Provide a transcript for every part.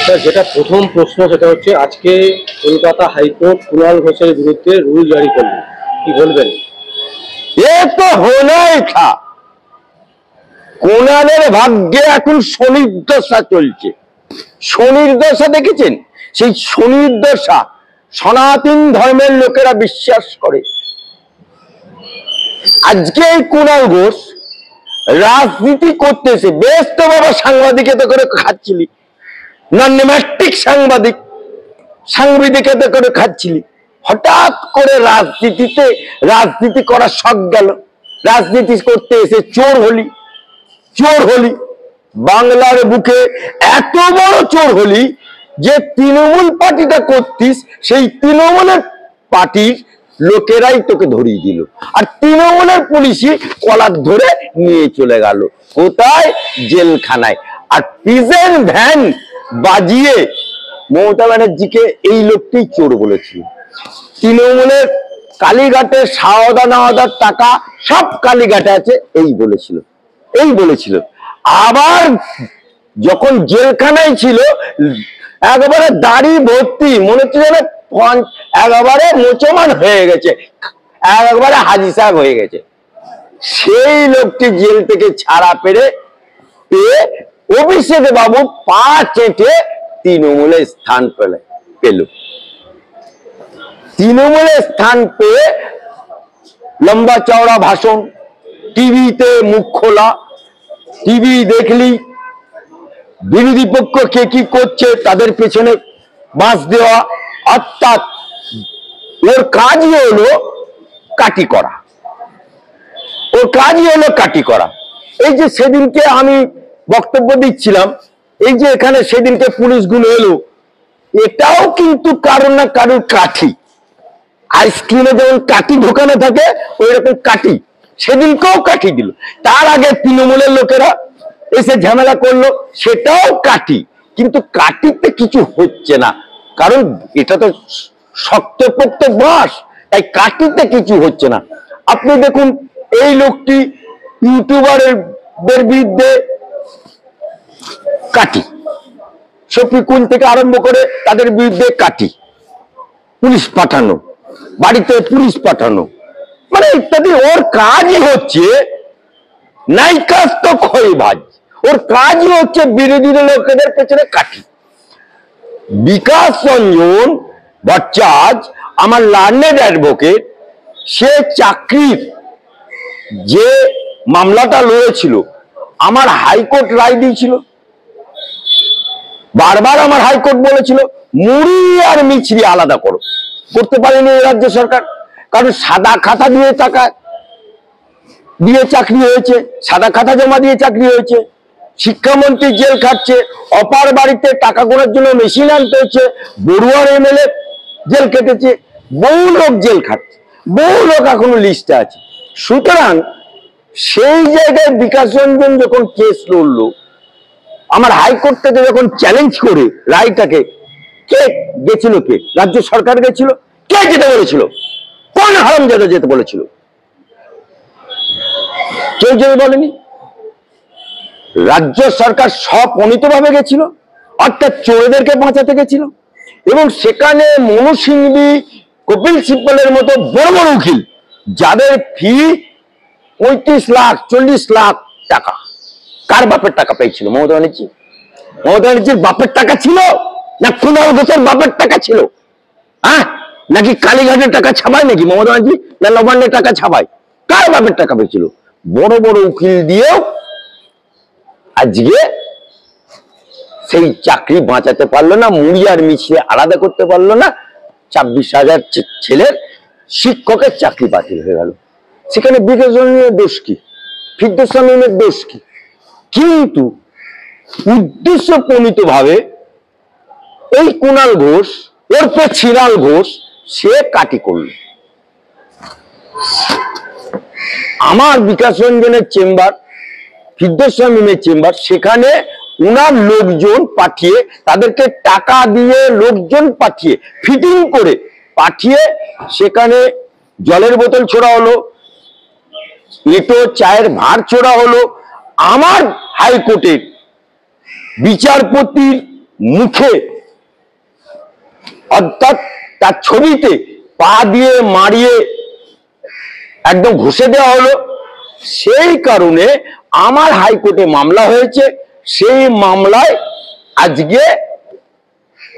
Sir, যেটা প্রথম প্রশ্ন সেটা হচ্ছে আজকে কলকাতা হাইকোর্ট কুণাল ঘোষের বিরুদ্ধে রুল জারি করলো, কি বলবেন? এ তো হলোই থা কুণালের ভাগ্যে এখন শনির দশা চলছে। শনির দশা দেখেছেন? সেই শনির দশা সনাতন ধর্মের লোকেরা বিশ্বাস করে। আজকে এই কুণাল ঘোষ রাজনীতি করতেছে, বেশ তো বাবা সাংবাদিকতা করে খাচ্ছিলি, নন-ম্যাট্রিক সাংবাদিকতা করে খাচ্ছিলি, হঠাৎ করে রাজনীতি করার শখ গেল, রাজনীতি করতে এসে চোর হলি বাংলার বুকে এত বড় চোর হলি যে তৃণমূল পার্টিটা করতিস, সেই তৃণমূলের পার্টির লোকেরাই তোকে ধরিয়ে দিল, আর তৃণমূলের পুলিশই কলার ধরে নিয়ে চলে গেল কোথায়? জেলখানায়। আর প্রিজন ভ্যান বাজিয়ে মমতা ব্যানার্জিকে এই লোকটি চোর বলেছিল। তৃণমূলের কালীঘাটে সাওদা টাকা সব কালীঘাটে আছে এই বলেছিল। আবার যখন জেলখানায় ছিল একেবারে দাড়ি ভর্তি, মনে হচ্ছে যেন একেবারে মোচমান হয়ে গেছে, একেবারে হাজি সাহেব হয়ে গেছে। সেই লোকটি জেল থেকে ছাড়া পেয়ে অভিষেক বাবু পা চেটে তৃণমূলে স্থান পেল। তৃণমূলে স্থান পেয়ে লম্বা চওড়া ভাষণ, টিভিতে মুখ খোলা, টিভি দেখলি বিরোধী পক্ষ কে কি করছে তাদের পেছনে বাঁশ দেওয়া, অর্থাৎ ওর কাজই হলো কাটি করা। এই যে সেদিনকে আমি বক্তব্য দিচ্ছিলাম, এই যে এখানে সেদিনকে পুলিশগুলো এলো, এটাও কিন্তু কারোর না কারোর কাঠি। আইসক্রিমে যেমন কাঠি ঢোকানো থাকে ওই রকম কাঠি, সেদিনকেও কাঠি দিল। তার আগে তৃণমূলের লোকেরা এসে ঝামেলা করলো, সেটাও কাঠি। কিন্তু কাঠিতে কিছু হচ্ছে না, কারণ এটা তো শক্তপোক্ত বাঁশ, তাই কাঠিতে কিছু হচ্ছে না। আপনি দেখুন এই লোকটি ইউটিউবারদের বিরুদ্ধে কাঠি, শফিকুল থেকে আরম্ভ করে তাদের বিরুদ্ধে কাঠি, পুলিশ পাঠানো, বাড়িতে পুলিশ পাঠানো, মানে ইত্যাদি। ওর কাজই হচ্ছে নাইকাস্ত খইবাজ, ওর কাজই হচ্ছে বিরোধী লোকেদের পেছনে কাঠি। বিকাশ রঞ্জন ভট্টাচার্য আমার লার্নেড অ্যাডভোকেট, সে চাকরির যে মামলাটা লড়েছিল, আমার হাইকোর্ট রায় দিয়েছিল, বারবার আমার হাইকোর্ট বলেছিল মুড়ি আর মিছরি আলাদা করতে পারেনি রাজ্য সরকার, কারণ সাদা খাতা দিয়ে টাকা দিয়ে চাকরি হয়েছে, সাদা খাতা জমা দিয়ে চাকরি হয়েছে। শিক্ষামন্ত্রী জেল খাটছে, অপার বাড়িতে টাকা গোনার জন্য মেশিন আনতে হচ্ছে, বড়ুয়ার এমএলএ জেল কেটেছে, বহু লোক জেল খাটছে, বহু লোক এখনো লিস্টে আছে। সুতরাং সেই জায়গায় বিকাশ রঞ্জন যখন কেস লড়লো, আমার হাইকোর্ট থেকে যখন চ্যালেঞ্জ করে রায়টাকে, কে গেছিল? রাজ্য সরকার গেছিল। কে যেতে বলেছিল? কোন হারামজাদা যেতে বলেছিল? কেউ যেতে বলেনি। রাজ্য সরকার স্বপ্রণীতভাবে গেছিল, অর্থাৎ চোরেদেরকে বাঁচাতে গেছিল। এবং সেখানে মনু সিংভি, কপিল সিব্বলের মতো বড় বড় উকিল, যাদের ফি 35 লাখ 40 লাখ টাকা, কার বাপের টাকা পেয়েছিল? মমতা ব্যানার্জির বাপের টাকা ছিল, না কুণাল ঘোষের বাপের টাকা ছিল? নাকি কালীঘাটের টাকা ছাপায় নাকি মমতা ব্যানার্জি, না নবান্নের টাকা ছাপায়? কার বাপের টাকা পেয়েছিল? বড় বড় উকিল দিয়েও আজকে সেই চাকরি বাঁচাতে পারলো না, মুড়ি আর মিছিয়ে আলাদা করতে পারলো না। 26,000 ছেলের শিক্ষকের চাকরি বাতিল হয়ে গেল। সেখানে বিকাশ রঞ্জনের দোষ কি? ফিরদৌস শামীমের দোষ কি? কিন্তু উদ্দেশ্য প্রণীত ভাবে এই কুণাল ঘোষ ওরফে ছিরাল ঘোষ সে কাটি করল। আমার বিকাশ রঞ্জনের চেম্বার, ফিরদৌস শামীমের চেম্বার, সেখানে উনার লোকজন পাঠিয়ে, তাদেরকে টাকা দিয়ে লোকজন পাঠিয়ে, ফিটিং করে পাঠিয়ে, সেখানে জলের বোতল ছোড়া হলো, এটো চায়ের ভাঁড় ছোড়া হলো। আমার হাইকোর্টের বিচারপতির মুখে অর্থাৎ তার ছবিতে পা দিয়ে মারিয়ে একদম ঘষে দেওয়া হলো। সেই কারণে আমার হাইকোর্টে মামলা হয়েছে। সেই মামলায় আজকে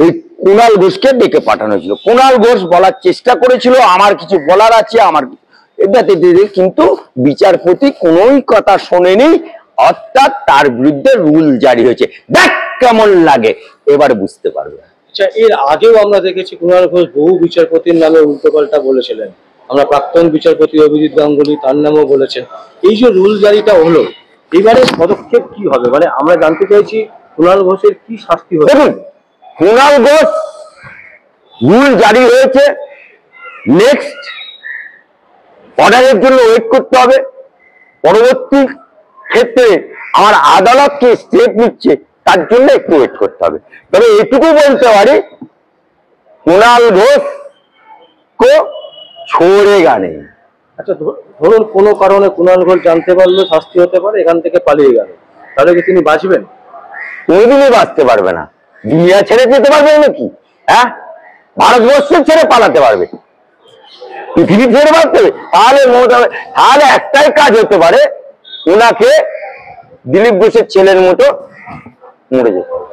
ওই কুণাল ঘোষকে ডেকে পাঠানো হয়েছিল। কুণাল ঘোষ বলার চেষ্টা করেছিল আমার কিছু বলার আছে, আমার কিন্তু বিচারপতি কোনোই কথা শোনেনি, অর্থাৎ তার বিরুদ্ধে রুল জারি হয়েছে। দেখ কেমন লাগে, এবার বুঝতে পারবে। আচ্ছা, এর আগেও আমরা দেখেছি কুণাল ঘোষ বহু বিচারপতির নামে উল্টোপাল্টা বলেছিলেন। আমরা প্রাক্তন বিচারপতি অভিজিৎ গাঙ্গুলি তার নামেও বলেছেন। এই যে রুল জারিটা হলো, এবারে পদক্ষেপ কি হবে? মানে আমরা জানতে চাইছি কুণাল ঘোষের কি শাস্তি হবে। দেখুন, কুণাল ঘোষ রুল জারি হয়েছে, নেক্সট অর্ডারের জন্য ওয়েট করতে হবে। পরবর্তী ক্ষেত্রে আমার আদালত কি স্টেপ নিচ্ছে তার জন্য একটু ওয়েট করতে হবে। তবে এটুকু বলতে পারি, কুণাল ঘোষ কো ছোড়েগা নেই। আচ্ছা, ধরুন কোনো কারণে কুণাল ঘোষ জানতে পারলো শাস্তি হতে পারে, এখান থেকে পালিয়ে গেল, তাহলে কি তিনি বাঁচবেন? কোনোদিনই বাঁচতে পারবে না। দুনিয়া ছেড়ে যেতে পারবে নাকি? হ্যাঁ, ভারতবর্ষ ছেড়ে পালাতে পারবে, পৃথিবী ছেড়ে বাঁচতে হবে? তাহলে একটাই কাজ হতে পারে, ওনাকে দিলীপ ঘোষের ছেলের মতো মরে যেতে হবে।